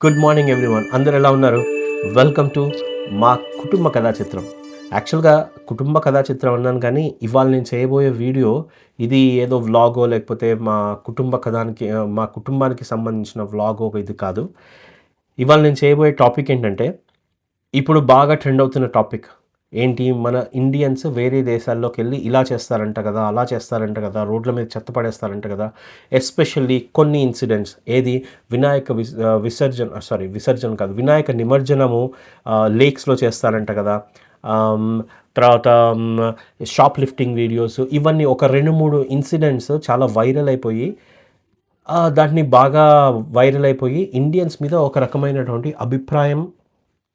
Good morning everyone. అందరు ఎలా ఉన్నారు? వెల్కమ్ టు మా కుటుంబ కథా చిత్రం. యాక్చువల్గా కుటుంబ కథా చిత్రం అన్నాను, కానీ ఇవాళ నేను చేయబోయే వీడియో ఇది ఏదో వ్లాగో లేకపోతే మా కుటుంబానికి సంబంధించిన వ్లాగో ఇది కాదు. ఇవాళ నేను చేయబోయే టాపిక్ ఏంటంటే, ఇప్పుడు బాగా ట్రెండ్ అవుతున్న టాపిక్ ఏంటి, మన ఇండియన్స్ వేరే దేశాల్లోకి వెళ్ళి ఇలా చేస్తారంట కదా, అలా చేస్తారంట కదా, రోడ్ల మీద చెత్త పడేస్తారంట కదా. ఎస్పెషల్లీ కొన్ని ఇన్సిడెంట్స్, ఏది విసర్జన కాదు, వినాయక నిమజ్జనము లేక్స్లో చేస్తారంట కదా. తర్వాత షాప్ లిఫ్టింగ్ వీడియోస్, ఇవన్నీ ఒక 2-3 ఇన్సిడెంట్స్ చాలా వైరల్ అయిపోయి దాన్ని బాగా వైరల్ అయిపోయి ఇండియన్స్ మీద ఒక రకమైనటువంటి అభిప్రాయం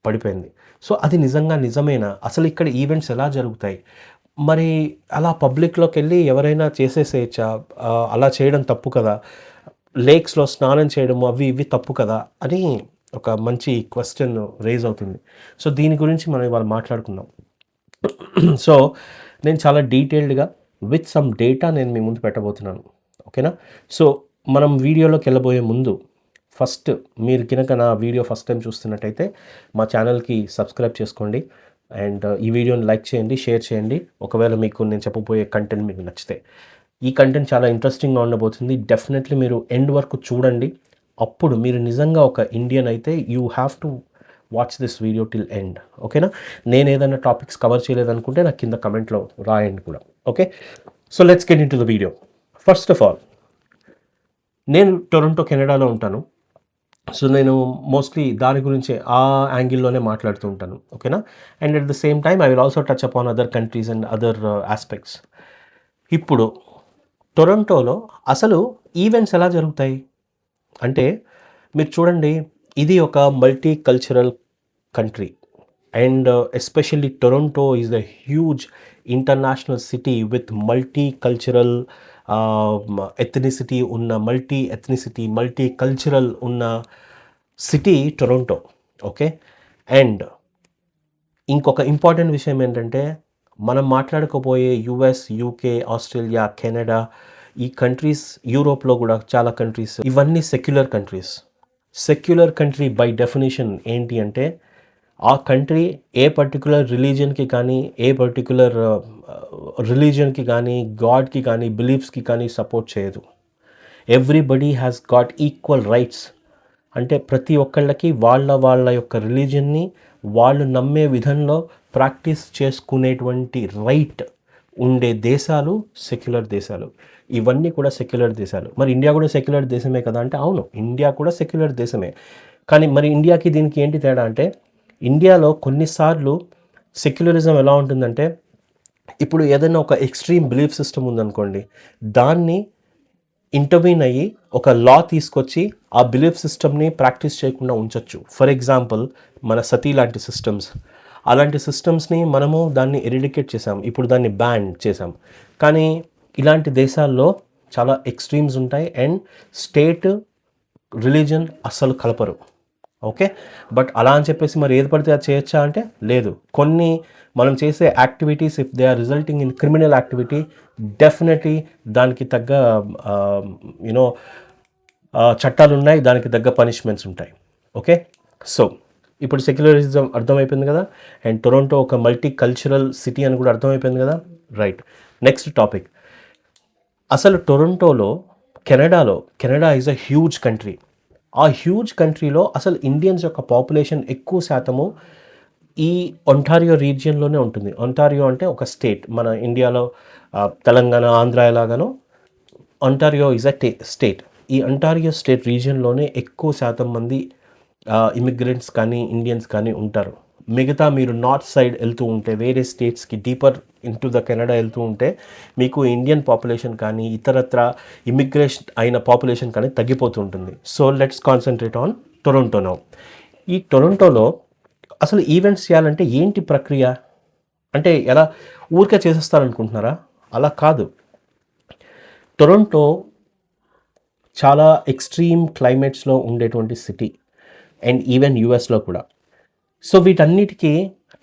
పడిపోయింది. సో అది నిజమేనా? అసలు ఇక్కడ ఈవెంట్స్ ఎలా జరుగుతాయి? మరి అలా పబ్లిక్‌లోకి వెళ్ళి ఎవరైనా చేసేసేయచ్చా? అలా చేయడం తప్పు కదా! లేక్స్‌లో స్నానం చేయడము అవి ఇవి తప్పు కదా! అని ఒక మంచి క్వెషన్ రైజ్ అవుతుంది. సో దీని గురించి మనం ఇవాళ మాట్లాడుకుందాం. సో నేను చాలా డీటెయిల్డ్‌గా విత్ సమ్ డేటా నేను మీ ముందు పెట్టబోతున్నాను. ఓకేనా? సో మనం వీడియోలోకి వెళ్ళబోయే ముందు ఫస్ట్ మీరు కనుక నా వీడియో ఫస్ట్ టైం చూస్తున్నట్టయితే మా ఛానల్కి సబ్స్క్రైబ్ చేసుకోండి అండ్ ఈ వీడియోని లైక్ చేయండి, షేర్ చేయండి. ఒకవేళ మీకు నేను చెప్పబోయే కంటెంట్ మీకు నచ్చితే. ఈ కంటెంట్ చాలా ఇంట్రెస్టింగ్గా ఉండబోతుంది. డెఫినెట్లీ మీరు ఎండ్ వరకు చూడండి. అప్పుడు మీరు నిజంగా ఒక ఇండియన్ అయితే you have to watch this video till end. ఓకేనా? నేను ఏదైనా టాపిక్స్ కవర్ చేయలేదనుకుంటే నాకు కింద కమెంట్లో రాయండి కూడా. Okay, so let's get in to the video. First of all, నేను టొరంటో, కెనడాలో ఉంటాను. సో నేను మోస్ట్లీ దాని గురించే ఆ యాంగిల్లోనే మాట్లాడుతూ ఉంటాను. ఓకేనా? And at the same time I will also touch upon other countries and other aspects. ఇప్పుడు టొరంటోలో అసలు ఈవెంట్స్ ఎలా జరుగుతాయి అంటే, మీరు చూడండి, ఇది ఒక multi cultural country and especially Toronto is a huge international city with multi cultural multi cultural ఉన్న సిటీ టొరంటో. ఓకే, అండ్ ఇంకొక ఇంపార్టెంట్ విషయం ఏంటంటే, మనం మాట్లాడుకోబోయే యుఎస్, యూకే, ఆస్ట్రేలియా, కెనడా, ఈ కంట్రీస్, యూరోప్లో కూడా చాలా కంట్రీస్, ఇవన్నీ secular countries. Secular country by definition ఏంటి అంటే, ఆ కంట్రీ ఏ పర్టికులర్ రిలీజియన్కి కానీ, గాడ్కి కానీ, బిలీఫ్స్కి కానీ సపోర్ట్ చేయదు. Everybody has got equal rights. అంటే ప్రతి ఒక్కళ్ళకి వాళ్ళ యొక్క రిలీజియన్ని వాళ్ళు నమ్మే విధంలో ప్రాక్టీస్ చేసుకునేటువంటి రైట్ ఉండే దేశాలు సెక్యులర్ దేశాలు. ఇవన్నీ కూడా సెక్యులర్ దేశాలు. మరి ఇండియా కూడా సెక్యులర్ దేశమే కదా అంటే, అవును, ఇండియా కూడా సెక్యులర్ దేశమే. కానీ మరి ఇండియాకి దీనికి ఏంటి తేడా అంటే, ఇండియాలో కొన్నిసార్లు సెక్యులరిజం ఎలా ఉంటుందంటే, ఇప్పుడు ఏదైనా ఒక ఎక్స్ట్రీమ్ బిలీఫ్ సిస్టమ్ ఉందనుకోండి, దాన్ని ఇంటర్వ్యూన్ అయ్యి ఒక లా తీసుకొచ్చి ఆ బిలీఫ్ సిస్టమ్ని ప్రాక్టీస్ చేయకుండా ఉంచవచ్చు. ఫర్ ఎగ్జాంపుల్, మన సతీ లాంటి సిస్టమ్స్, అలాంటి సిస్టమ్స్ని మనము దాన్ని ఎరిడికేట్ చేసాం, ఇప్పుడు దాన్ని బ్యాన్ చేసాం. కానీ ఇలాంటి దేశాల్లో చాలా ఎక్స్ట్రీమ్స్ ఉంటాయి అండ్ స్టేట్, రిలీజన్ అస్సలు కలపరు. ఓకే, బట్ అలా అని చెప్పేసి మరి ఏది పడితే అది చేయొచ్చా అంటే లేదు. కొన్ని మనం చేసే activities if they are resulting in criminal activity, definitely దానికి తగ్గ చట్టాలు ఉన్నాయి, దానికి తగ్గ పనిష్మెంట్స్ ఉంటాయి. ఓకే, సో ఇప్పుడు సెక్యులరిజం అర్థమైపోయింది కదా, అండ్ టొరంటో ఒక మల్టీ కల్చరల్ సిటీ అని కూడా అర్థమైపోయింది కదా. Right, next topic. అసలు టొరంటోలో, Canada is a huge country. ఆ హ్యూజ్ కంట్రీలో అసలు ఇండియన్స్ యొక్క పాపులేషన్ ఎక్కువ శాతము ఈ ఒంటారియో రీజియన్లోనే ఉంటుంది. ఒంటారియో అంటే ఒక స్టేట్, మన ఇండియాలో తెలంగాణ, ఆంధ్ర ఎలాగానో ఒంటారియో ఈజ్ అ స్టేట్. ఈ ఒంటారియో స్టేట్ రీజియన్లోనే ఎక్కువ శాతం మంది ఇమిగ్రెంట్స్ కానీ, ఇండియన్స్ కానీ ఉంటారు. మిగతా మీరు నార్త్ సైడ్ వెళ్తూ ఉంటే, వేరే స్టేట్స్కి డీపర్ ఇంటూ ద కెనడా వెళ్తూ ఉంటే, మీకు ఇండియన్ పాపులేషన్ కానీ ఇతరత్ర ఇమిగ్రేషన్ అయిన పాపులేషన్ కానీ తగ్గిపోతూ ఉంటుంది. So let's concentrate on Toronto now. ఈ టొరంటోలో అసలు ఈవెంట్స్ చేయాలంటే ఏంటి ప్రక్రియ అంటే, ఎలా ఊరికే చేసేస్తారనుకుంటున్నారా? అలా కాదు. టొరంటో చాలా ఎక్స్ట్రీమ్ క్లైమేట్స్లో ఉండేటువంటి సిటీ అండ్ ఈవెన్ యూఎస్లో కూడా. సో వీటన్నిటికీ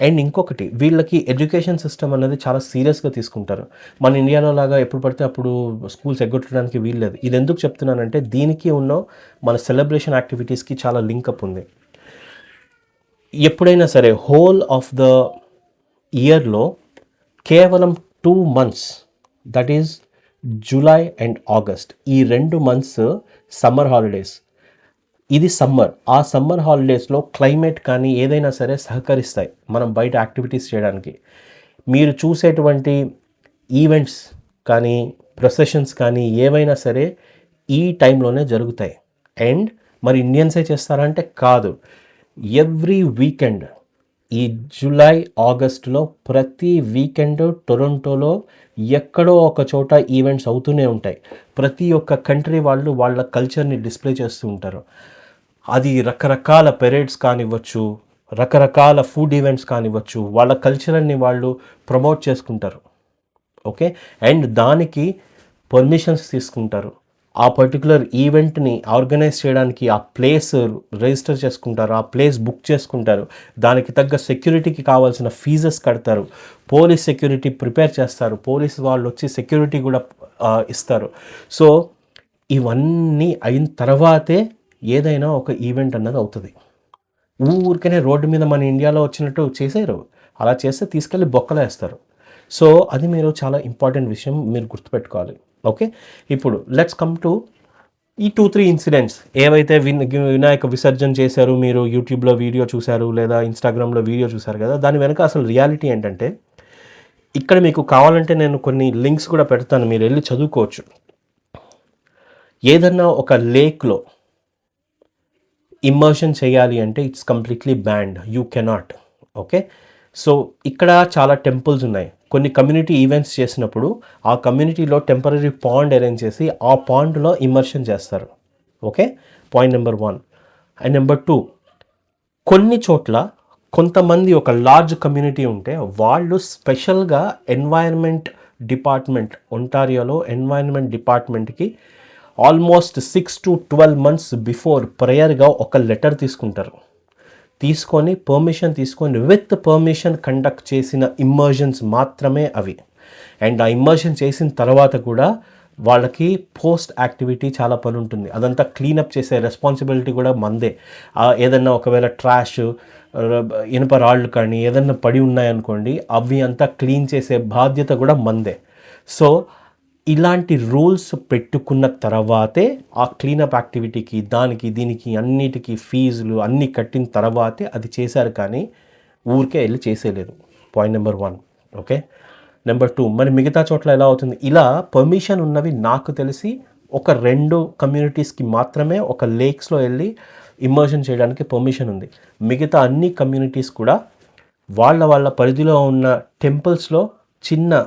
అండ్ ఇంకొకటి వీళ్ళకి ఎడ్యుకేషన్ సిస్టమ్ అనేది చాలా సీరియస్గా తీసుకుంటారు. మన ఇండియాలో లాగా ఎప్పుడు పడితే అప్పుడు స్కూల్స్ ఎగ్గొట్టడానికి వీల్లేదు. ఇది ఎందుకు చెప్తున్నానంటే దీనికి ఉన్న మన సెలబ్రేషన్ యాక్టివిటీస్కి చాలా లింకప్ ఉంది. ఎప్పుడైనా సరే హోల్ ఆఫ్ ద ఇయర్లో కేవలం 2 months, that is July and August, ఈ 2 months సమ్మర్ హాలిడేస్. ఇది సమ్మర్. ఆ సమ్మర్ హాలిడేస్లో క్లైమేట్ కానీ ఏదైనా సరే సహకరిస్తాయి మనం బయట యాక్టివిటీస్ చేయడానికి. మీరు చూసేటువంటి ఈవెంట్స్ కానీ ప్రొసెషన్స్ కానీ ఏవైనా సరే ఈ టైంలోనే జరుగుతాయి. అండ్ మరి ఇండియన్సే చేస్తారంటే కాదు, ఎవ్రీ వీకెండ్ ఈ జూలై ఆగస్టులో ప్రతి వీకెండ్ టొరంటోలో ఎక్కడో ఒక చోట ఈవెంట్స్ అవుతూనే ఉంటాయి. ప్రతి ఒక్క కంట్రీ వాళ్ళు వాళ్ళ కల్చర్ని డిస్ప్లే చేస్తూ ఉంటారు. అది రకరకాల పెరేడ్స్ కానివ్వచ్చు, రకరకాల ఫుడ్ ఈవెంట్స్ కానివ్వచ్చు, వాళ్ళ కల్చర్ని వాళ్ళు ప్రమోట్ చేసుకుంటారు. ఓకే, అండ్ దానికి పర్మిషన్స్ తీసుకుంటారు. ఆ పర్టికులర్ ఈవెంట్ని ఆర్గనైజ్ చేయడానికి ఆ ప్లేస్ రిజిస్టర్ చేసుకుంటారు, ఆ ప్లేస్ బుక్ చేసుకుంటారు, దానికి తగ్గ సెక్యూరిటీకి కావాల్సిన ఫీజెస్ కడతారు, పోలీస్ సెక్యూరిటీ ప్రిపేర్ చేస్తారు, పోలీస్ వాళ్ళు వచ్చి సెక్యూరిటీ కూడా ఇస్తారు. సో ఇవన్నీ అయిన తర్వాతే ఏదైనా ఒక ఈవెంట్ అన్నది అవుతుంది. ఊరికనే రోడ్డు మీద మన ఇండియాలో వచ్చినట్టు చేసారు, అలా చేస్తే తీసుకెళ్ళి బొక్కలో వేస్తారు. సో అది మీరు చాలా ఇంపార్టెంట్ విషయం మీరు గుర్తుపెట్టుకోవాలి. ఓకే, ఇప్పుడు లెట్స్ కమ్ టు ఈ 2-3 ఇన్సిడెంట్స్ ఏవైతే వినాయక విసర్జన చేశారు, మీరు యూట్యూబ్లో వీడియో చూశారు లేదా ఇన్స్టాగ్రామ్లో వీడియో చూశారు కదా, దాని వెనక అసలు రియాలిటీ ఏంటంటే, ఇక్కడ మీకు కావాలంటే నేను కొన్ని లింక్స్ కూడా పెడతాను, మీరు వెళ్ళి చదువుకోవచ్చు. ఏదన్నా ఒక లేక్లో ఇమ్మర్షన్ చేయాలి అంటే it's completely band, you cannot. Okay, so ఇక్కడ చాలా టెంపుల్స్ ఉన్నాయి. కొన్ని కమ్యూనిటీ ఈవెంట్స్ చేసినప్పుడు ఆ కమ్యూనిటీలో టెంపరీ పాండ్ అరేంజ్ చేసి ఆ పాండ్లో ఇమ్మర్షన్ చేస్తారు. Okay, point number 1. And number 2, కొన్ని చోట్ల కొంతమంది ఒక లార్జ్ కమ్యూనిటీ ఉంటే వాళ్ళు స్పెషల్గా ఎన్వైరన్మెంట్ డిపార్ట్మెంట్, ఒంటారియోలో ఎన్వైరన్మెంట్ డిపార్ట్మెంట్కి ఆల్మోస్ట్ 6 to 12 months బిఫోర్ ప్రేయర్గా ఒక లెటర్ తీసుకుంటారు. తీసుకొని పర్మిషన్ తీసుకొని విత్ పర్మిషన్ కండక్ట్ చేసిన ఇమ్మర్షన్స్ మాత్రమే అవి. అండ్ ఆ ఇమ్మర్షన్ చేసిన తర్వాత కూడా వాళ్ళకి పోస్ట్ యాక్టివిటీ చాలా పని ఉంటుంది. అదంతా క్లీనప్ చేసే రెస్పాన్సిబిలిటీ కూడా మందే. ఏదన్నా ఒకవేళ ట్రాష్, ఇనుప రాళ్ళు కానీ ఏదన్నా పడి ఉన్నాయనుకోండి, అవి అంతా క్లీన్ చేసే బాధ్యత కూడా మందే. సో ఇలాంటి రూల్స్ పెట్టుకున్న తర్వాతే ఆ క్లీనప్ యాక్టివిటీకి దానికి దీనికి అన్నిటికీ ఫీజులు అన్నీ కట్టిన తర్వాతే అది చేశారు, కానీ ఊరికే వెళ్ళి చేసేయలేదు. Point number 1. ఓకే, నెంబర్ 2, మరి మిగతా చోట్ల ఎలా అవుతుంది? ఇలా పర్మిషన్ ఉన్నవి నాకు తెలిసి ఒక 2 కమ్యూనిటీస్కి మాత్రమే ఒక లేక్స్లో వెళ్ళి ఇమ్మర్షన్ చేయడానికి పర్మిషన్ ఉంది. మిగతా అన్ని కమ్యూనిటీస్ కూడా వాళ్ళ పరిధిలో ఉన్న టెంపుల్స్లో చిన్న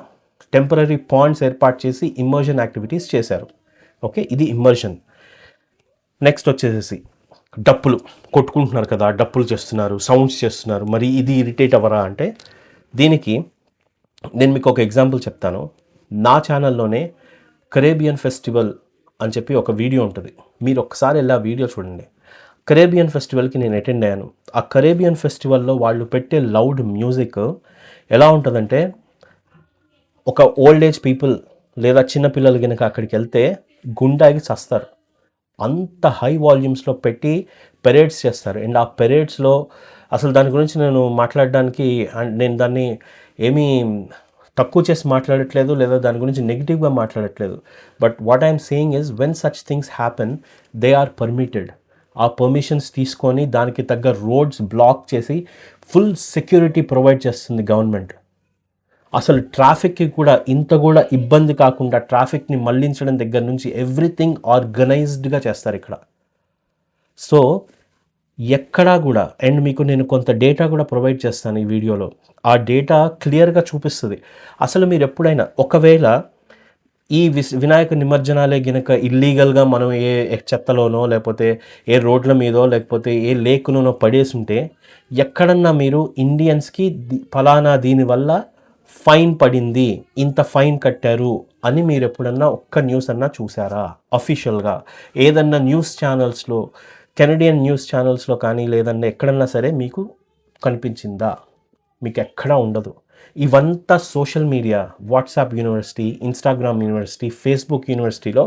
టెంపరీ పాండ్స్ ఏర్పాటు చేసి ఇమ్మర్షన్ యాక్టివిటీస్ చేశారు. ఓకే, ఇది ఇమ్మర్షన్. నెక్స్ట్ వచ్చేసి డప్పులు కొట్టుకుంటున్నారు కదా, డప్పులు చేస్తున్నారు, సౌండ్స్ చేస్తున్నారు, మరి ఇది ఇరిటేట్ అవ్వరా అంటే, దీనికి నేను మీకు ఒక ఎగ్జాంపుల్ చెప్తాను. నా ఛానల్లోనే కరేబియన్ ఫెస్టివల్ అని చెప్పి ఒక వీడియో ఉంటుంది, మీరు ఒకసారి వెళ్ళి ఆ వీడియో చూడండి. కరేబియన్ ఫెస్టివల్కి నేను అటెండ్ అయ్యాను. ఆ కరేబియన్ ఫెస్టివల్లో వాళ్ళు పెట్టే లౌడ్ మ్యూజిక్ ఎలా ఉంటుందంటే, ఒక ఓల్డ్ ఏజ్ పీపుల్ లేదా చిన్నపిల్లలు కనుక అక్కడికి వెళ్తే గుండాకి చస్తారు. అంత హై వాల్యూమ్స్లో పెట్టి పెరేడ్స్ చేస్తారు. అండ్ ఆ పెరేడ్స్లో అసలు దాని గురించి నేను మాట్లాడడానికి, నేను దాన్ని ఏమీ తక్కువ చేసి మాట్లాడట్లేదు లేదా దాని గురించి నెగిటివ్గా మాట్లాడట్లేదు. But what I'm saying is, when such things happen they are permitted. ఆ పర్మిషన్స్ తీసుకొని దానికి తగ్గ రోడ్స్ బ్లాక్ చేసి ఫుల్ సెక్యూరిటీ ప్రొవైడ్ చేస్తుంది గవర్నమెంట్. అసలు ట్రాఫిక్కి కూడా ఇంత కూడా ఇబ్బంది కాకుండా ట్రాఫిక్ని మళ్లించడం దగ్గర నుంచి ఎవ్రీథింగ్ ఆర్గనైజ్డ్గా చేస్తారు ఇక్కడ. సో ఎక్కడా కూడా, అండ్ మీకు నేను కొంత డేటా కూడా ప్రొవైడ్ చేస్తాను ఈ వీడియోలో. ఆ డేటా క్లియర్గా చూపిస్తుంది. అసలు మీరు ఎప్పుడైనా ఒకవేళ ఈ వినాయక నిమజ్జనాలే గినక ఇల్లీగల్గా మనం ఏ చెత్తలోనో లేకపోతే ఏ రోడ్ల మీదో లేకపోతే ఏ లేకులోనో పడేసి ఉంటే, ఎక్కడన్నా మీరు ఇండియన్స్కి ఫలానా దీనివల్ల ఫైన్ పడింది, ఇంత ఫైన్ కట్టారు అని మీరు ఎప్పుడన్నా ఒక్క న్యూస్ అన్నా చూసారా? అఫీషియల్గా ఏదన్నా న్యూస్ ఛానల్స్లో, కెనడియన్ న్యూస్ ఛానల్స్లో కానీ లేదన్నా ఎక్కడన్నా సరే మీకు కనిపించిందా? మీకు ఎక్కడా ఉండదు. ఇవంతా social media, WhatsApp university, Instagram university, Facebook యూనివర్సిటీలో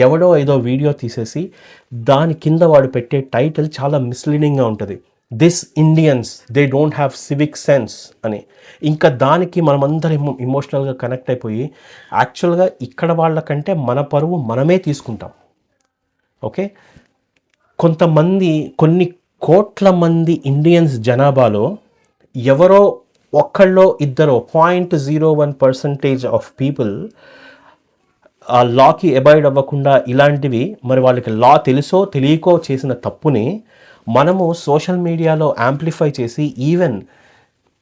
ఎవడో ఏదో వీడియో తీసేసి దాని కింద వాడు పెట్టే టైటిల్ చాలా మిస్లీడింగ్గా ఉంటుంది. This Indians they don't have civic sense అని. ఇంకా దానికి మనమందరం ఇమోషనల్గా కనెక్ట్ అయిపోయి యాక్చువల్గా ఇక్కడ వాళ్ళకంటే మన పరువు మనమే తీసుకుంటాం. ఓకే, కొన్ని కోట్ల మంది ఇండియన్స్ జనాభాలో ఎవరో ఒక్కళ్ళో ఇద్దరో 0.01% ఆఫ్ పీపుల్ ఆ లాకి అబాయిడ్ అవ్వకుండా ఇలాంటివి, మరి వాళ్ళకి లా తెలుసో తెలియకో చేసిన తప్పుని మనము సోషల్ మీడియాలో యాంప్లిఫై చేసి ఈవెన్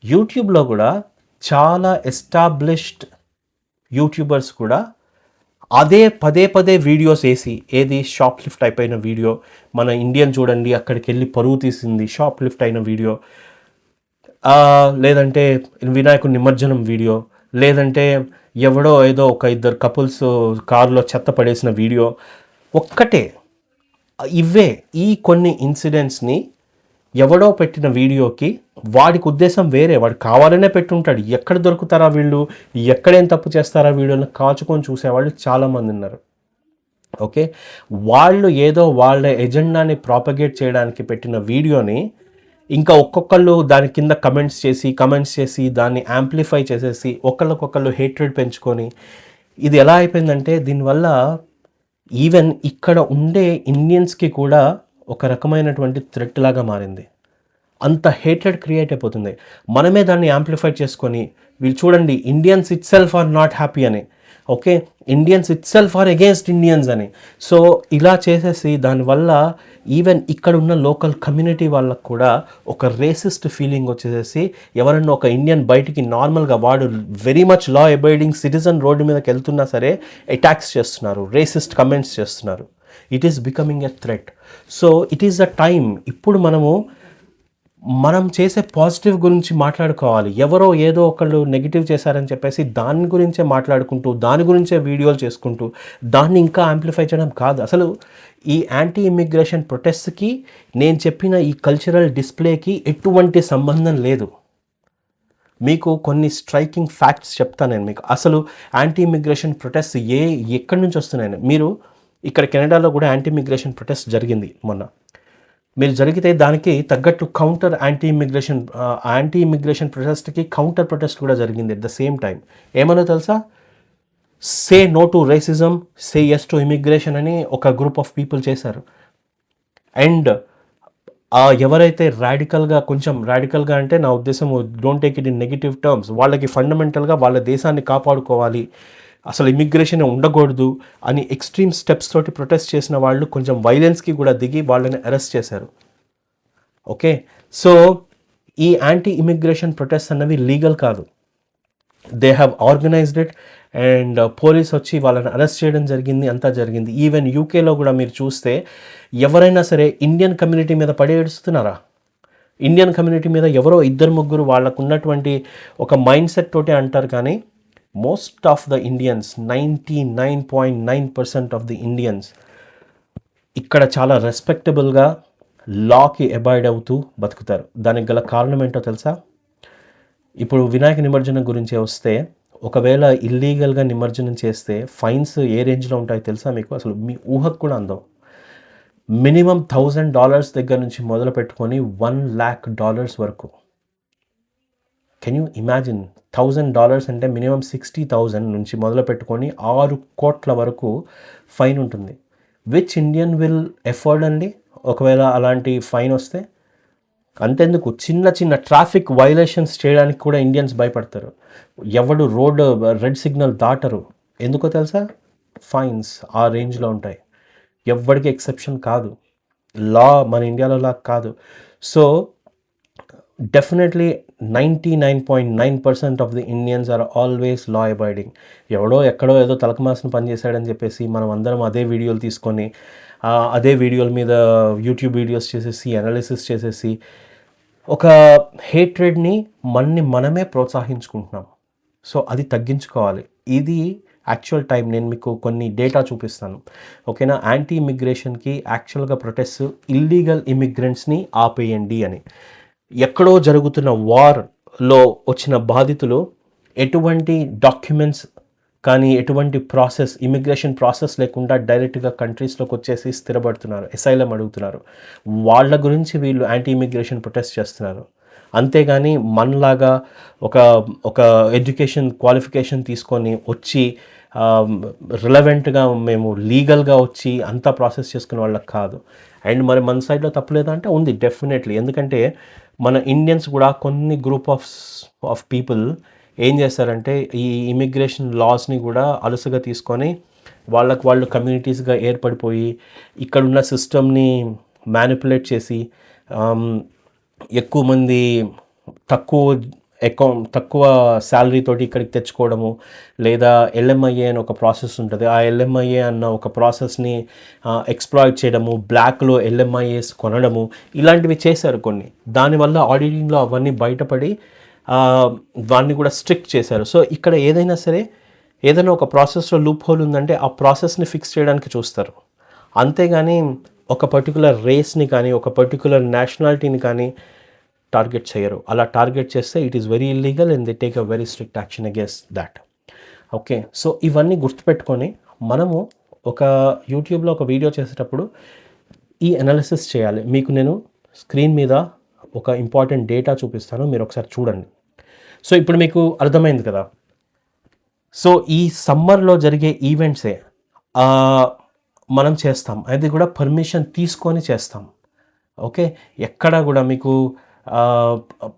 యూట్యూబ్లో కూడా చాలా ఎస్టాబ్లిష్డ్ యూట్యూబర్స్ కూడా అదే పదే వీడియోస్ వేసి, ఏది షాప్ లిఫ్ట్ అయిపోయిన వీడియో, మన ఇండియన్ చూడండి అక్కడికి వెళ్ళి పరువు తీసింది షాప్ లిఫ్ట్ అయిన వీడియో, లేదంటే వినాయకుడి నిమజ్జనం వీడియో, లేదంటే ఎవడో ఏదో ఒక ఇద్దరు కపుల్స్ కారులో చెత్త పడేసిన వీడియో, ఒక్కటే ఇవే ఈ కొన్ని ఇన్సిడెంట్స్ని ఎవడో పెట్టిన వీడియోకి వాడికి ఉద్దేశం వేరే, వాడు కావాలనే పెట్టుంటాడు. ఎక్కడ దొరుకుతారా వీళ్ళు, ఎక్కడేం తప్పు చేస్తారా వీడియోని కాచుకొని చూసేవాళ్ళు చాలామంది ఉన్నారు. ఓకే, వాళ్ళు ఏదో వాళ్ళ ఎజెండాని ప్రాపగేట్ చేయడానికి పెట్టిన వీడియోని ఇంకా ఒక్కొక్కళ్ళు దాని కింద కమెంట్స్ చేసి దాన్ని యాంప్లిఫై చేసేసి ఒకళ్ళకొకళ్ళు హేట్రెడ్ పెంచుకొని, ఇది ఎలా అయిపోయిందంటే దీనివల్ల ఈవెన్ ఇక్కడ ఉండే ఇండియన్స్కి కూడా ఒక రకమైనటువంటి థ్రెట్ లాగా మారింది. అంత హేట్రెడ్ క్రియేట్ అయిపోతుంది. మనమే దాన్ని యాంప్లిఫై చేసుకొని వీళ్ళు చూడండి Indians itself are not happy అని, okay, Indians itself are against Indians అని. సో ఇలా చేసేసి దానివల్ల ఈవెన్ ఇక్కడ ఉన్న లోకల్ కమ్యూనిటీ వాళ్ళకు కూడా ఒక రేసిస్ట్ ఫీలింగ్ వచ్చేసేసి ఎవరన్నా ఒక ఇండియన్ బయటికి నార్మల్గా వాడు very much law abiding citizen road మీదకి వెళ్తున్నా సరే అటాక్స్ చేస్తున్నారు, రేసిస్ట్ కమెంట్స్ చేస్తున్నారు. It is becoming a threat. So it is the time ఇప్పుడు మనం చేసే పాజిటివ్ గురించి మాట్లాడుకోవాలి. ఎవరో ఏదో ఒకళ్ళు నెగిటివ్ చేశారని చెప్పేసి దాని గురించే మాట్లాడుకుంటూ దాని గురించే వీడియోలు చేసుకుంటూ దాన్ని ఇంకా యాంప్లిఫై చేయడం కాదు. అసలు ఈ యాంటీ ఇమిగ్రేషన్ ప్రొటెస్ట్కి నేను చెప్పిన ఈ కల్చరల్ డిస్ప్లేకి ఎటువంటి సంబంధం లేదు. మీకు కొన్ని స్ట్రైకింగ్ ఫ్యాక్ట్స్ చెప్తాను నేను మీకు. అసలు యాంటీ ఇమిగ్రేషన్ ప్రొటెస్ట్ ఎక్కడి నుంచి వస్తున్నాయని. మీరు ఇక్కడ కెనడాలో కూడా యాంటీ ఇమిగ్రేషన్ ప్రొటెస్ట్ జరిగింది మొన్న. మీరు జరిగితే దానికి తగ్గట్టు యాంటీ ఇమిగ్రేషన్ ప్రొటెస్ట్కి కౌంటర్ ప్రొటెస్ట్ కూడా జరిగింది అట్ ద సేమ్ టైం. ఏమన్నా తెలుసా? Say no to racism, say yes to immigration అని ఒక గ్రూప్ ఆఫ్ పీపుల్ చేశారు. అండ్ ఎవరైతే కొంచెం రాడికల్గా అంటే నా ఉద్దేశం don't take it in negative terms, వాళ్ళకి ఫండమెంటల్గా వాళ్ళ దేశాన్ని కాపాడుకోవాలి, అసలు ఇమిగ్రేషన్ ఉండకూడదు అని ఎక్స్ట్రీమ్ స్టెప్స్ తోటి ప్రొటెస్ట్ చేసిన వాళ్ళు కొంచెం వైలెన్స్కి కూడా దిగి వాళ్ళని అరెస్ట్ చేశారు. ఓకే, సో ఈ యాంటీ ఇమిగ్రేషన్ ప్రొటెస్ట్ అన్నవి లీగల్ కాదు. They have organised it and police వచ్చి వాళ్ళని అరెస్ట్ చేయడం జరిగింది, అంతా జరిగింది. ఈవెన్ యూకేలో కూడా మీరు చూస్తే ఎవరైనా సరే ఇండియన్ కమ్యూనిటీ మీద పడి ఏడుస్తున్నారా? ఇండియన్ కమ్యూనిటీ మీద ఎవరో ఇద్దరు ముగ్గురు వాళ్ళకు ఉన్నటువంటి ఒక మైండ్ సెట్ తోటే అంటారు, కానీ most of the Indians 99.9% of the Indians ఇక్కడ చాలా రెస్పెక్టబుల్గా లాకి అబాయిడ్ అవుతూ బతుకుతారు. దానికి గల కారణం ఏంటో తెలుసా? ఇప్పుడు వినాయక నిమజ్జనం గురించి వస్తే, ఒకవేళ ఇల్లీగల్గా నిమజ్జనం చేస్తే ఫైన్స్ ఏ రేంజ్లో ఉంటాయో తెలుసా మీకు? అసలు మీ ఊహకు కూడా అందం. మినిమం $1,000 దగ్గర నుంచి మొదలు పెట్టుకొని $1,00,000 వరకు. Can you imagine? $1,000 అంటే మినిమం 60,000 నుంచి మొదలు పెట్టుకొని 6 కోట్ల వరకు ఫైన్ ఉంటుంది. విచ్ ఇండియన్ విల్ ఎఫోర్డ్ అండి ఒకవేళ అలాంటి ఫైన్ వస్తే? అంతెందుకు, చిన్న ట్రాఫిక్ వైలేషన్స్ చేయడానికి కూడా ఇండియన్స్ భయపడతారు. ఎవడు రెడ్ సిగ్నల్ దాటరు. ఎందుకో తెలుసా? ఫైన్స్ ఆ రేంజ్లో ఉంటాయి. ఎవ్వడికి ఎక్సెప్షన్ కాదు. లా మన ఇండియాలో లా కాదు. So definitely 99.9% of the Indians are always law abiding. ఎవడో ఎక్కడో ఏదో తలకమాసిన పని చేశాడని చెప్పేసి మనం అందరం అదే వీడియోలు తీసుకొని అదే వీడియోల మీద యూట్యూబ్ వీడియోస్ చేసేసి అనాలిసిస్ చేసేసి ఒక హేట్రెడ్ని మనమే ప్రోత్సహించుకుంటున్నాం. సో అది తగ్గించుకోవాలి. ఇది యాక్చువల్ టైం. నేను మీకు కొన్ని డేటా చూపిస్తాను, ఓకేనా? యాంటీ ఇమిగ్రేషన్కి యాక్చువల్గా ప్రొటెస్ట్ ఇల్లీగల్ ఇమిగ్రెంట్స్ని ఆపేయండి అని. ఎక్కడో జరుగుతున్న వార్ లో వచ్చిన బాధితులు ఎటువంటి డాక్యుమెంట్స్ కానీ ఎటువంటి ప్రాసెస్ ఇమిగ్రేషన్ ప్రాసెస్ లేకుండా డైరెక్ట్గా కంట్రీస్లోకి వచ్చేసి స్థిరపడుతున్నారు, అసైలం అడుగుతున్నారు. వాళ్ళ గురించి వీళ్ళు యాంటీ ఇమిగ్రేషన్ ప్రొటెస్ట్ చేస్తున్నారు. అంతేగాని మనలాగా ఒక ఒక ఎడ్యుకేషన్ క్వాలిఫికేషన్ తీసుకొని వచ్చి రిలవెంట్గా మేము లీగల్గా వచ్చి అంతా ప్రాసెస్ చేసుకునే వాళ్ళకి కాదు. అండ్ మరి మన సైడ్లో తప్పులేదా అంటే ఉంది, డెఫినెట్లీ. ఎందుకంటే మన ఇండియన్స్ కూడా కొన్ని గ్రూప్ ఆఫ్ పీపుల్ ఏం చేస్తారంటే ఈ ఇమిగ్రేషన్ లాస్ని కూడా అలుసుగా తీసుకొని వాళ్ళు కమ్యూనిటీస్గా ఏర్పడిపోయి ఇక్కడున్న సిస్టమ్ని మ్యానిపులేట్ చేసి ఎక్కువ మంది తక్కువ శాలరీ తోటి ఇక్కడికి తెచ్చుకోవడము, లేదా ఎల్ఎంఐఏ అని ఒక ప్రాసెస్ ఉంటుంది. ఆ ఎల్ఎంఐఏ అన్న ఒక ప్రాసెస్ని ఎక్స్ప్లాయిట్ చేయడము, బ్లాక్లో ఎల్ఎంఐఏస్ కొనడము, ఇలాంటివి చేశారు కొన్ని. దానివల్ల ఆడిటింగ్లో అవన్నీ బయటపడి దాన్ని కూడా స్ట్రిక్ట్ చేశారు. సో ఇక్కడ ఏదైనా ఒక ప్రాసెస్లో లూప్ హోల్ ఉందంటే ఆ ప్రాసెస్ని ఫిక్స్ చేయడానికి చూస్తారు. అంతేగాని ఒక పర్టికులర్ రేస్ని కానీ ఒక పర్టికులర్ నేషనాలిటీని కానీ టార్గెట్ చేయరు. అలా టార్గెట్ చేస్తే it is very illegal and they take a very strict action against that. Okay, so ఇవన్నీ గుర్తుపెట్టుకొని మనము ఒక యూట్యూబ్లో ఒక వీడియో చేసేటప్పుడు ఈ అనాలిసిస్ చేయాలి. మీకు నేను స్క్రీన్ మీద ఒక ఇంపార్టెంట్ డేటా చూపిస్తాను, మీరు ఒకసారి చూడండి. సో ఇప్పుడు మీకు అర్థమైంది కదా. సో ఈ సమ్మర్లో జరిగే ఈవెంట్సే మనం చేస్తాం, అది కూడా పర్మిషన్ తీసుకొని చేస్తాం. ఓకే, ఎక్కడా కూడా మీకు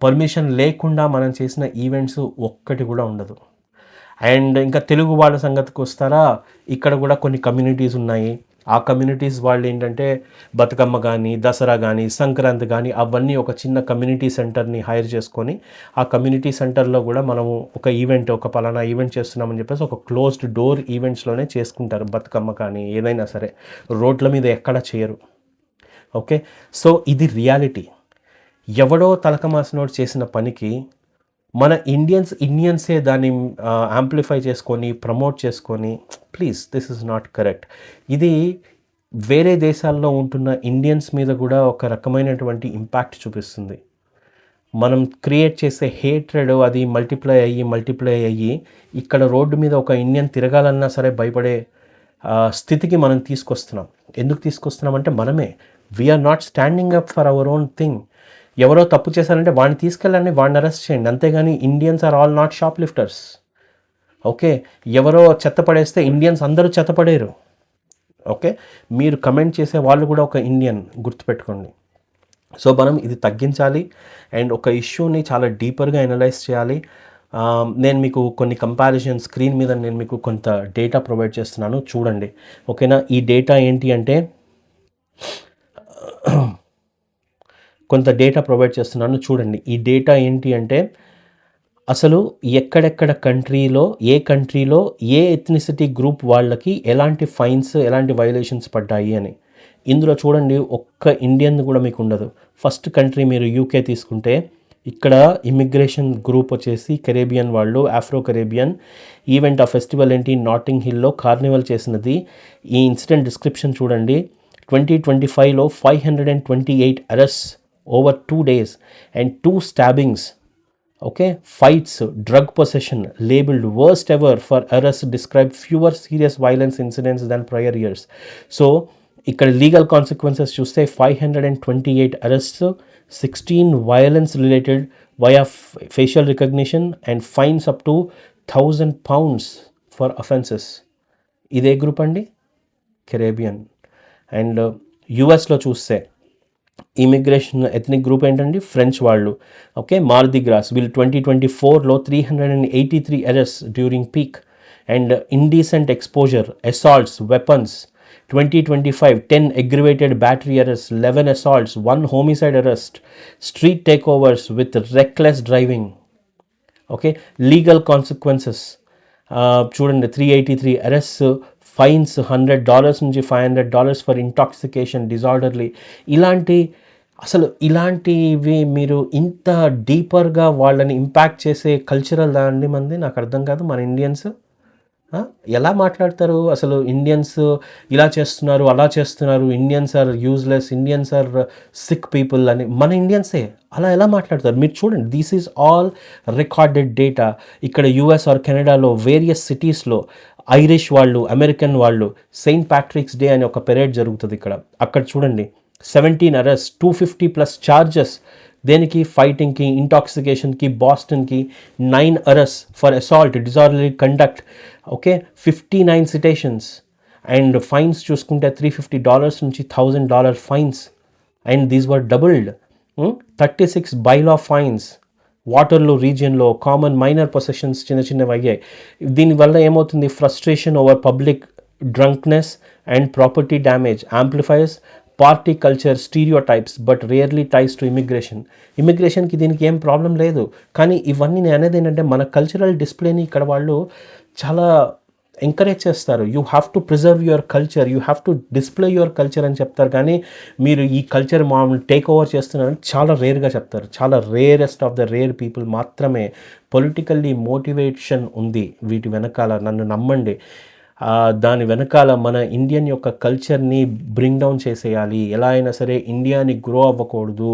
పర్మిషన్ లేకుండా మనం చేసిన ఈవెంట్స్ ఒక్కటి కూడా ఉండదు. అండ్ ఇంకా తెలుగు వాళ్ళ సంగతికి వస్తారా, ఇక్కడ కూడా కొన్ని కమ్యూనిటీస్ ఉన్నాయి. ఆ కమ్యూనిటీస్ వాళ్ళు ఏంటంటే బతుకమ్మ కానీ, దసరా కానీ, సంక్రాంతి కానీ అవన్నీ ఒక చిన్న కమ్యూనిటీ సెంటర్ని హైర్ చేసుకొని ఆ కమ్యూనిటీ సెంటర్లో కూడా మనము ఒక పలానా ఈవెంట్ చేస్తున్నామని చెప్పేసి ఒక క్లోజ్డ్ డోర్ ఈవెంట్స్లోనే చేసుకుంటారు. బతుకమ్మ కానీ ఏదైనా సరే రోడ్ల మీద ఎక్కడ చేయరు. ఓకే, సో ఇది రియాలిటీ. ఎవడో తలకమాసినోడు చేసిన పనికి మన ఇండియన్సే దాన్ని యాంప్లిఫై చేసుకొని ప్రమోట్ చేసుకొని, please this is not correct. ఇది వేరే దేశాల్లో ఉంటున్న ఇండియన్స్ మీద కూడా ఒక రకమైనటువంటి ఇంపాక్ట్ చూపిస్తుంది. మనం క్రియేట్ చేసే హేట్రెడ్ అది మల్టిప్లై అయ్యి ఇక్కడ రోడ్డు మీద ఒక ఇండియన్ తిరగాలన్నా సరే భయపడే స్థితికి మనం తీసుకొస్తున్నాం. ఎందుకు తీసుకొస్తున్నాం అంటే మనమే we're not standing up for our own thing. ఎవరో తప్పు చేశారంటే వాడిని తీసుకెళ్ళండి, వాడిని అరెస్ట్ చేయండి. అంతేగాని Indians are all not shoplifters. Okay, ఎవరో చెత్త పడేస్తే ఇండియన్స్ అందరూ చెత్త పడేరు. ఓకే, మీరు కమెంట్ చేసే వాళ్ళు కూడా ఒక ఇండియన్, గుర్తుపెట్టుకోండి. సో మనం ఇది తగ్గించాలి అండ్ ఒక ఇష్యూని చాలా డీపర్గా అనలైజ్ చేయాలి. నేను మీకు కొన్ని కంపారిజన్ స్క్రీన్ మీద నేను మీకు కొంత డేటా ప్రొవైడ్ చేస్తున్నాను, చూడండి. ఓకేనా, ఈ డేటా ఏంటి అంటే కొంత డేటా ప్రొవైడ్ చేస్తున్నాను, చూడండి. ఈ డేటా ఏంటి అంటే అసలు ఎక్కడెక్కడ ఏ కంట్రీలో ఏ ఎథ్నిసిటీ గ్రూప్ వాళ్ళకి ఎలాంటి ఫైన్స్, ఎలాంటి వైలేషన్స్ పడ్డాయి అని. ఇందులో చూడండి, ఒక్క ఇండియన్ కూడా మీకు ఉండదు. ఫస్ట్ కంట్రీ మీరు యూకే తీసుకుంటే ఇక్కడ ఇమిగ్రేషన్ గ్రూప్ వచ్చేసి కరేబియన్ వాళ్ళు, ఆఫ్రో కరేబియన్. ఈవెంట్ ఆ ఫెస్టివల్ ఏంటి, నాటింగ్ హిల్లో కార్నివల్ చేసినది. ఈ ఇన్సిడెంట్ డిస్క్రిప్షన్ చూడండి. 2025లో 528 arrests over 2 days and 2 stabbings. Okay, fights, drug possession labeled worst ever for arrests, described fewer serious violence incidents than prior years. So ఇక్కడ legal consequences చూస్తే 528 arrests, 16 violence related via facial recognition and fines up to 1,000 pounds for offenses. ఇదే group అండి, Caribbean. And యుఎస్లో చూస్తే immigration ethnic group ఏంటండి, French వాళ్ళు. Okay, మార్ది gross వీళ్ళు 2024లో 383 arrests during peak. And indecent exposure, assaults, weapons 2025 10 aggravated battery arrests, 11 assaults, 1 homicide arrest, street takeovers with reckless driving. Okay, legal consequences చూడండి, 383 arrests, fines $100 నుంచి $500 for intoxication, disorderly. ఇలాంటివి మీరు ఇంత డీపర్గా వాళ్ళని impact చేసే cultural దాన్ని మంది నాకు అర్థం కాదు మన ఇండియన్స్. ఆ! ఎలా మాట్లాడతారు అసలు ఇండియన్స్ ఇలా చేస్తున్నారు, అలా చేస్తున్నారు, Indians are useless, Indians are sick people అని మన ఇండియన్సే. అలా ఎలా మాట్లాడతారు? మీరు చూడండి this is all recorded data. ఇక్కడ యూఎస్ ఆర్ కెనడాలో వేరియస్ సిటీస్‌లో ఐరిష్ వాళ్ళు, అమెరికన్ వాళ్ళు సెయింట్ ప్యాట్రిక్స్ డే అని ఒక పెరేడ్ జరుగుతది ఇక్కడ. అక్కడ చూడండి 17 అరెస్ట్, 250+ చార్జెస్. దేనికి? ఫైటింగ్‌కి, ఇంటాక్సికేషన్‌కి, బాస్టన్‌కి 9 arrest for assault, disorderly conduct. Okay, 59 citations and fines చూసుకుంటే $350 నుంచి $1,000 fines and these were doubled. 36 bylaw fines Waterloo రీజియన్లో కామన్ మైనర్ పొసెషన్స్ చిన్న చిన్నవి అయ్యాయి. దీనివల్ల ఏమవుతుంది? Frustration over public drunkenness and property damage amplifies party culture stereotypes but rarely ties to immigration. ఇమిగ్రేషన్కి దీనికి ఏం ప్రాబ్లం లేదు, కానీ ఇవన్నీ నేను అనేది ఏంటంటే మన కల్చరల్ డిస్ప్లేని ఇక్కడ వాళ్ళు చాలా ఎంకరేజ్ చేస్తారు. You have to preserve your culture, you have to display your culture అని చెప్తారు, కానీ మీరు ఈ కల్చర్ మామూలు టేక్ ఓవర్ చేస్తున్నారని చాలా రేర్గా చెప్తారు. చాలా rarest of the rare people మాత్రమే పొలిటికల్లీ మోటివేషన్ ఉంది వీటి వెనకాల, నన్ను నమ్మండి. దాని వెనకాల మన ఇండియన్ యొక్క కల్చర్ని బ్రింగ్ డౌన్ చేసేయాలి, ఎలా అయినా సరే ఇండియాని గ్రో అవ్వకూడదు,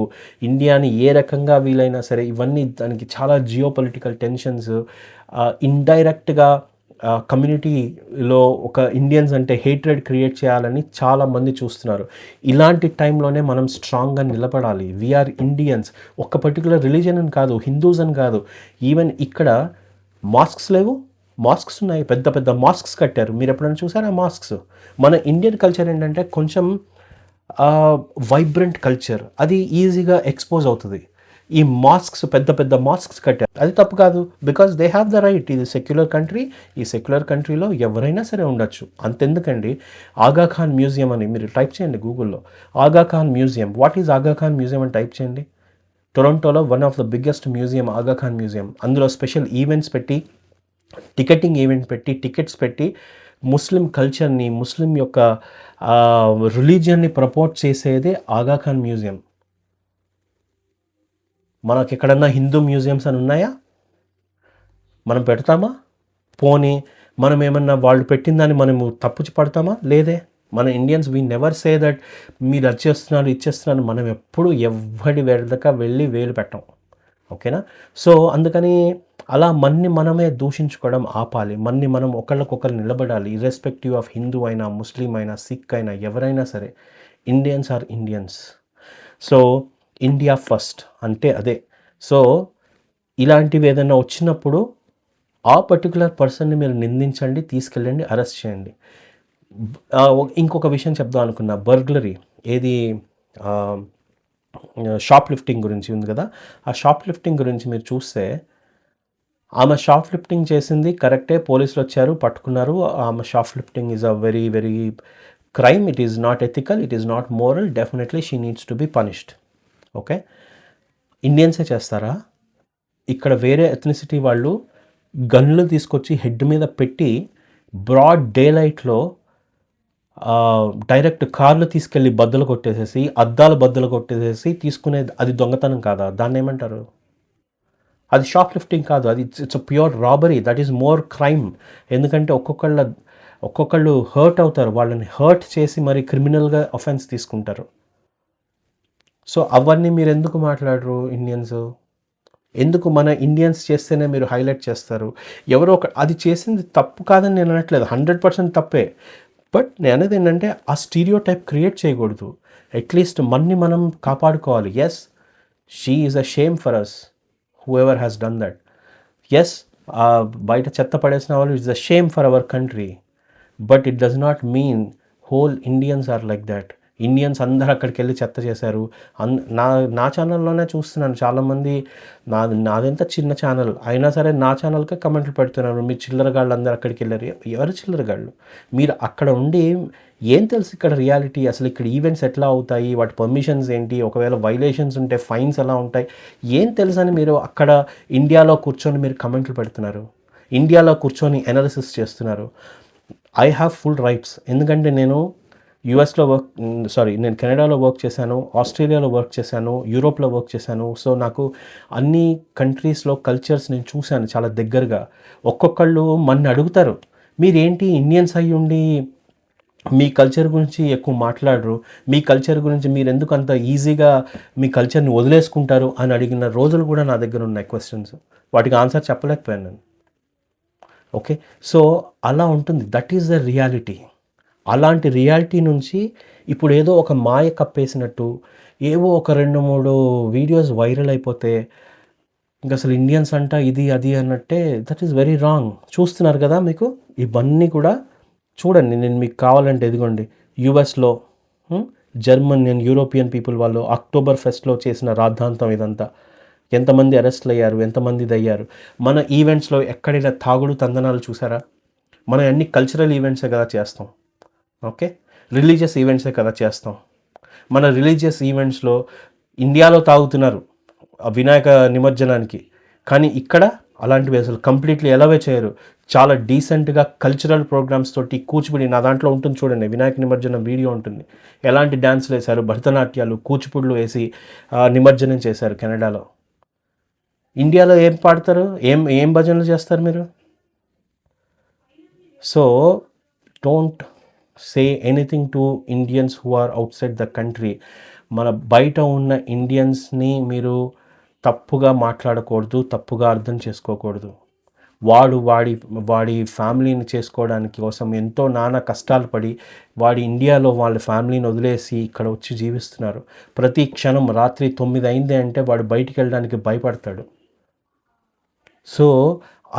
ఇండియాని ఏ రకంగా వీలైనా సరే, ఇవన్నీ దానికి చాలా జియో పొలిటికల్ టెన్షన్స్. ఇండైరెక్ట్గా కమ్యూనిటీలో ఒక ఇండియన్స్ అంటే హేట్రెడ్ క్రియేట్ చేయాలని చాలామంది చూస్తున్నారు. ఇలాంటి టైంలోనే మనం స్ట్రాంగ్గా నిలబడాలి. We're Indians. ఒక పర్టికులర్ రిలీజన్ అని కాదు, హిందూస్ అని కాదు, ఈవెన్ ఇక్కడ మాస్క్స్ లేవు, మాస్క్స్ ఉన్నాయి, పెద్ద పెద్ద మాస్క్స్ కట్టారు. మీరు ఎప్పుడైనా చూసారా మాస్క్స్? మన ఇండియన్ కల్చర్ ఏంటంటే కొంచెం వైబ్రెంట్ కల్చర్, అది ఈజీగా ఎక్స్పోజ్ అవుతుంది. ఈ మాస్క్స్, పెద్ద పెద్ద మాస్క్స్ కట్టారు, అది తప్పు కాదు, because they have the right. ఇది సెక్యులర్ కంట్రీ, ఈ సెక్యులర్ కంట్రీలో ఎవరైనా సరే ఉండొచ్చు. అంతెందుకండి, ఆగా ఖాన్ మ్యూజియం అని మీరు టైప్ చేయండి గూగుల్లో, ఆగా Khan museum. What is Agha Khan museum అని టైప్ చేయండి. టొరంటోలో one of the biggest museum Aga Khan museum. అందులో స్పెషల్ ఈవెంట్స్ పెట్టి, టికెటింగ్ ఈవెంట్ పెట్టి, టికెట్స్ పెట్టి ముస్లిం కల్చర్ని, ముస్లిం యొక్క రిలీజియన్ని ప్రపోర్ట్ చేసేదే ఆగా ఖాన్ మ్యూజియం. మనకి ఎక్కడన్నా హిందూ మ్యూజియంస్ అని ఉన్నాయా? మనం పెడతామా? పోనీ మనం ఏమన్నా వాళ్ళు పెట్టిన దాన్ని మనము తప్పుచి పడతామా? లేదే. మన Indians we never say that మీరు అది చేస్తున్నారు, ఇచ్చేస్తున్నారు. మనం ఎప్పుడు ఎవ్వడి వెడక వెళ్ళి వేలు పెట్టం. ఓకేనా? సో అందుకని అలా మనమే దూషించుకోవడం ఆపాలి. మనం ఒకళ్ళకొకరు నిలబడాలి. ఇర్రెస్పెక్టివ్ ఆఫ్ హిందూ అయినా, ముస్లిం అయినా, సిక్ అయినా, ఎవరైనా సరే Indians are Indians. So India first అంటే అదే. సో ఇలాంటివి ఏదైనా వచ్చినప్పుడు ఆ పర్టికులర్ పర్సన్ని మీరు నిందించండి, తీసుకెళ్ళండి, అరెస్ట్ చేయండి. ఇంకొక విషయం చెప్దాం అనుకున్నా, బర్గ్లరీ, ఏది షాప్ లిఫ్టింగ్ గురించి ఉంది కదా. ఆ షాప్ లిఫ్టింగ్ గురించి మీరు చూస్తే ఆమె షాప్ లిఫ్టింగ్ చేసింది కరెక్టే, పోలీసులు వచ్చారు, పట్టుకున్నారు. ఆమె shoplifting is a very very crime. It is not ethical, it is not moral. Definitely she needs to be punished. Okay, ఇండియన్సే చేస్తారా? ఇక్కడ వేరే ఎథ్నిసిటీ వాళ్ళు గన్లు తీసుకొచ్చి హెడ్ మీద పెట్టి బ్రాడ్ డే లైట్లో డైరెక్ట్ కార్లు తీసుకెళ్ళి బద్దలు కొట్టేసేసి, అద్దాలు బద్దలు కొట్టేసేసి తీసుకునేది, అది దొంగతనం కాదా? దాన్ని ఏమంటారు? అది షాప్ లిఫ్టింగ్ కాదు, అది it's pure robbery. That is more crime. ఎందుకంటే ఒక్కొక్కళ్ళు హర్ట్ అవుతారు, వాళ్ళని హర్ట్ చేసి మరి క్రిమినల్గా అఫెన్స్ తీసుకుంటారు. సో అవన్నీ మీరు ఎందుకు మాట్లాడరు ఇండియన్స్? ఎందుకు మన ఇండియన్స్ చేస్తేనే మీరు హైలైట్ చేస్తారు? ఎవరో ఒక అది చేసింది తప్పు కాదని నేను అనట్లేదు, 100% తప్పే. బట్ నేను అనేది ఏంటంటే ఆ స్టీరియో టైప్ క్రియేట్ చేయకూడదు. అట్లీస్ట్ మనం కాపాడుకోవాలి. Yes, she is a shame for us, whoever has done that. Yes, బయట చెత్త పడేసిన వాళ్ళు, it's a shame for our country. But it does not mean whole Indians are like that. Indians అందరూ అక్కడికి వెళ్ళి చెత్త చేశారు. నా ఛానల్లోనే చూస్తున్నాను చాలామంది, నాదెంత చిన్న ఛానల్ అయినా సరే నా ఛానల్కే కమెంట్లు పెడుతున్నారు, మీ చిల్లరగాళ్ళు అందరూ అక్కడికి వెళ్ళారు. ఎవరు చిల్లరగాళ్ళు? మీరు అక్కడ ఉండి ఏం తెలుసు ఇక్కడ రియాలిటీ? అసలు ఇక్కడ ఈవెంట్స్ ఎట్లా అవుతాయి, వాటి పర్మిషన్స్ ఏంటి, ఒకవేళ వైలేషన్స్ ఉంటే ఫైన్స్ ఎలా ఉంటాయి, ఏం తెలుసు అని మీరు అక్కడ ఇండియాలో కూర్చొని మీరు కమెంట్లు పెడుతున్నారు, ఇండియాలో కూర్చొని అనాలిసిస్ చేస్తున్నారు. I have full rights. ఎందుకంటే నేను నేను కెనడాలో వర్క్ చేశాను, ఆస్ట్రేలియాలో వర్క్ చేశాను, యూరోప్లో వర్క్ చేశాను. సో నాకు అన్ని కంట్రీస్లో కల్చర్స్ నేను చూశాను చాలా దగ్గరగా. ఒక్కొక్కళ్ళు మన అడుగుతారు, మీరేంటి ఇండియన్స్ అయ్యి ఉండి మీ కల్చర్ గురించి ఎక్కువ మాట్లాడరు, మీ కల్చర్ గురించి మీరు ఎందుకు అంత ఈజీగా మీ కల్చర్ని వదిలేసుకుంటారు అని అడిగిన రోజులు కూడా నా దగ్గర ఉన్నాయి క్వశ్చన్స్. వాటికి ఆన్సర్ చెప్పలేకపోయాను నేను. ఓకే, సో అలా ఉంటుంది. That is the reality. అలాంటి రియాలిటీ నుంచి ఇప్పుడు ఏదో ఒక మాయ కప్పేసినట్టు ఏవో ఒక 2-3 వీడియోస్ వైరల్ అయిపోతే ఇంకా అసలు ఇండియన్స్ అంట ఇది అది అన్నట్టే. That is very wrong. చూస్తున్నారు కదా మీకు ఇవన్నీ కూడా చూడండి. నేను మీకు కావాలంటే ఇదిగోండి, యుఎస్లో జర్మన్ అండ్ యూరోపియన్ పీపుల్ వాళ్ళు అక్టోబర్ ఫెస్ట్లో చేసిన రాద్ధాంతం ఇదంతా. ఎంతమంది అరెస్ట్లు అయ్యారు, ఎంతమంది అయ్యారు. మన ఈవెంట్స్లో ఎక్కడైనా తాగుడు తందనాలు చూసారా? మనం అన్ని కల్చరల్ ఈవెంట్సే కదా చేస్తాం. ఓకే, రిలీజియస్ ఈవెంట్సే కదా చేస్తాం. మన రిలీజియస్ ఈవెంట్స్లో ఇండియాలో తాగుతున్నారు వినాయక నిమజ్జనానికి, కానీ ఇక్కడ అలాంటివి అసలు కంప్లీట్లీ ఎలావే చేయరు. చాలా డీసెంట్గా కల్చరల్ ప్రోగ్రామ్స్ తోటి కూచిపూడి, నా దాంట్లో ఉంటుంది చూడండి, వినాయక నిమజ్జనం వీడియో ఉంటుంది. ఎలాంటి డ్యాన్సులు వేశారు, భరతనాట్యాలు, కూచిపూడులు వేసి నిమజ్జనం చేశారు కెనడాలో. ఇండియాలో ఏం పాడతారు, ఏం భజనలు చేస్తారు మీరు? So don't say anything to Indians who are outside the country. మన బయట ఉన్న ఇండియన్స్ని మీరు తప్పుగా మాట్లాడకూడదు, తప్పుగా అర్థం చేసుకోకూడదు. వాడి ఫ్యామిలీని చేసుకోవడానికి కోసం ఎంతో నానా కష్టాలు పడి వాడి ఇండియాలో వాళ్ళ ఫ్యామిలీని వదిలేసి ఇక్కడ వచ్చి జీవిస్తున్నారు. ప్రతి క్షణం రాత్రి 9 అయింది అంటే వాడు బయటికి వెళ్ళడానికి భయపడతాడు. సో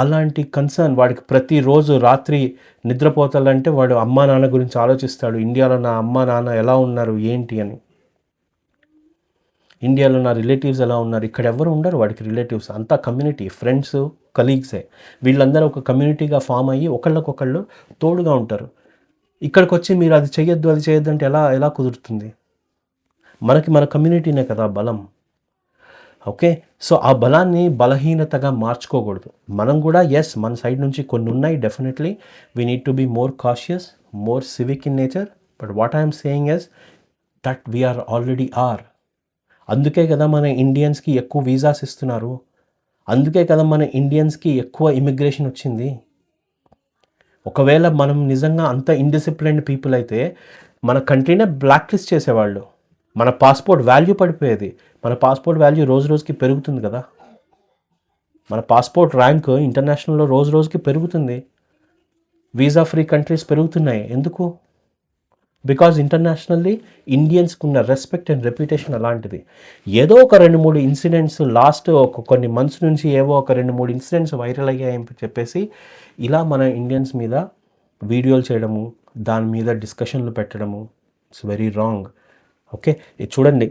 అలాంటి కన్సర్న్ వాడికి ప్రతిరోజు రాత్రి నిద్రపోతాలంటే వాడు అమ్మా నాన్న గురించి ఆలోచిస్తాడు. ఇండియాలో నా అమ్మా నాన్న ఎలా ఉన్నారు ఏంటి అని, ఇండియాలో నా రిలేటివ్స్ ఎలా ఉన్నారు. ఇక్కడ ఎవరు ఉండరు వాడికి రిలేటివ్స్, అంతా కమ్యూనిటీ, ఫ్రెండ్స్, కలీగ్సే. వీళ్ళందరూ ఒక కమ్యూనిటీగా ఫామ్ అయ్యి ఒకళ్ళకొకళ్ళు తోడుగా ఉంటారు. ఇక్కడికి వచ్చి మీరు అది చేయొద్దు అది చేయొద్దు అంటే ఎలా కుదురుతుంది? మన కమ్యూనిటీనే కదా బలం. ఓకే, సో ఆ బలాన్ని బలహీనతగా మార్చుకోకూడదు. మనం కూడా మన సైడ్ నుంచి కొన్ని ఉన్నాయి. Definitely we need to be more cautious, more civic in nature. But what I'm saying is that we're already are. అందుకే కదా మన ఇండియన్స్కి ఎక్కువ వీసాస్ ఇస్తున్నారు. అందుకే కదా మన ఇండియన్స్కి ఎక్కువ ఇమిగ్రేషన్ వచ్చింది. ఒకవేళ మనం నిజంగా అంత ఇండిసిప్లిన్డ్ పీపుల్ అయితే మన కంట్రీనే బ్లాక్ లిస్ట్ చేసేవాళ్ళు. మన పాస్పోర్ట్ వాల్యూ పడిపోయేది. మన పాస్పోర్ట్ వాల్యూ రోజు రోజుకి పెరుగుతుంది కదా. మన పాస్పోర్ట్ ర్యాంక్ ఇంటర్నేషనల్లో రోజు రోజుకి పెరుగుతుంది. వీసా ఫ్రీ కంట్రీస్ పెరుగుతున్నాయి. ఎందుకు? బికాజ్ ఇంటర్నేషనల్లీ ఇండియన్స్కి ఉన్న రెస్పెక్ట్ అండ్ రెప్యుటేషన్ అలాంటిది. ఏదో ఒక 2-3 ఇన్సిడెంట్స్ లాస్ట్ కొన్ని మంత్స్ నుంచి ఏవో ఒక 2-3 ఇన్సిడెంట్స్ వైరల్ అయ్యాయని చెప్పేసి ఇలా మన ఇండియన్స్ మీద వీడియోలు చేయడము, దాని మీద డిస్కషన్లు పెట్టడము, ఇట్స్ వెరీ రాంగ్. ఓకే, ఇది చూడండి,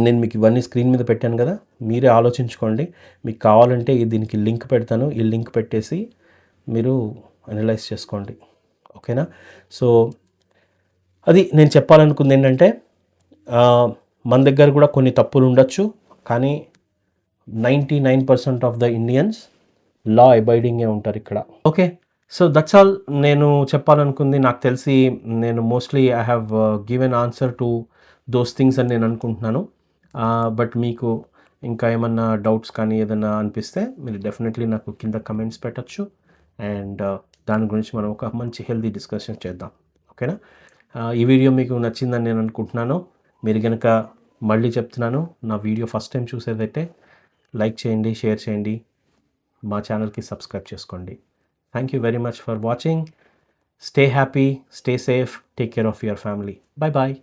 నేను మీకు ఇవన్నీ స్క్రీన్ మీద పెట్టాను కదా, మీరే ఆలోచించుకోండి. మీకు కావాలంటే దీనికి లింక్ పెడతాను, ఈ లింక్ పెట్టేసి మీరు అనలైజ్ చేసుకోండి. ఓకేనా? సో అది నేను చెప్పాలనుకుంది ఏంటంటే మన దగ్గర కూడా కొన్ని తప్పులు ఉండొచ్చు, కానీ 99% ఆఫ్ ద ఇండియన్స్ లా అబైడింగే ఉంటారు ఇక్కడ. ఓకే, సో దట్స్ ఆల్ నేను చెప్పాలనుకుంది. నాకు తెలిసి నేను mostly I have given answer to those things అని నేను అనుకుంటున్నాను. బట్ మీకు ఇంకా ఏమన్నా డౌట్స్ కానీ ఏదైనా అనిపిస్తే మీరు డెఫినెట్లీ నాకు కింద కమెంట్స్ పెట్టచ్చు. అండ్ దాని గురించి మనం ఒక మంచి హెల్తీ డిస్కషన్ చేద్దాం. ఓకేనా? ఈ వీడియో మీకు నచ్చిందని నేను అనుకుంటున్నాను. మీరు కనుక మళ్ళీ చెప్తున్నాను, నా వీడియో ఫస్ట్ టైం చూసేదైతే లైక్ చేయండి, షేర్ చేయండి, మా ఛానల్కి సబ్స్క్రైబ్ చేసుకోండి. Thank you very much for watching. Stay happy, stay safe, take care of your family. Bye bye.